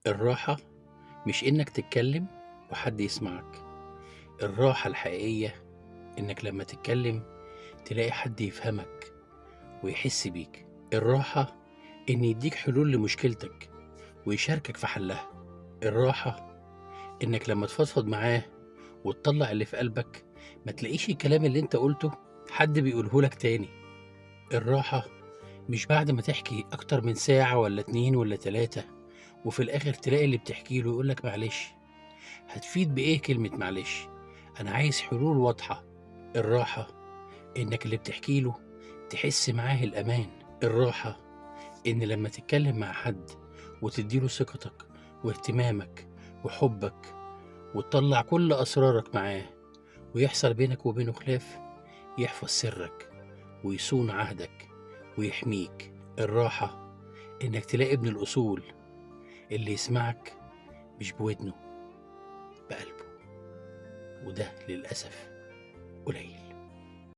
الراحة مش إنك تتكلم وحد يسمعك، الراحة الحقيقية إنك لما تتكلم تلاقي حد يفهمك ويحس بيك. الراحة إن يديك حلول لمشكلتك ويشاركك في حلها. الراحة إنك لما تفضفض معاه وتطلع اللي في قلبك ما تلاقيش الكلام اللي انت قلته حد بيقوله لك تاني. الراحة مش بعد ما تحكي أكتر من ساعة ولا 2 ولا 3 وفي الآخر تلاقي اللي بتحكي له يقول لك معلش. هتفيد بإيه كلمة معلش؟ أنا عايز حلول واضحة. الراحة إنك اللي بتحكي له تحس معاه الأمان. الراحة إن لما تتكلم مع حد وتديله ثقتك واهتمامك وحبك وتطلع كل أسرارك معاه ويحصل بينك وبينه خلاف، يحفظ سرك ويصون عهدك ويحميك. الراحة إنك تلاقي ابن الأصول اللي يسمعك مش بودنه، بقلبه، وده للأسف قليل.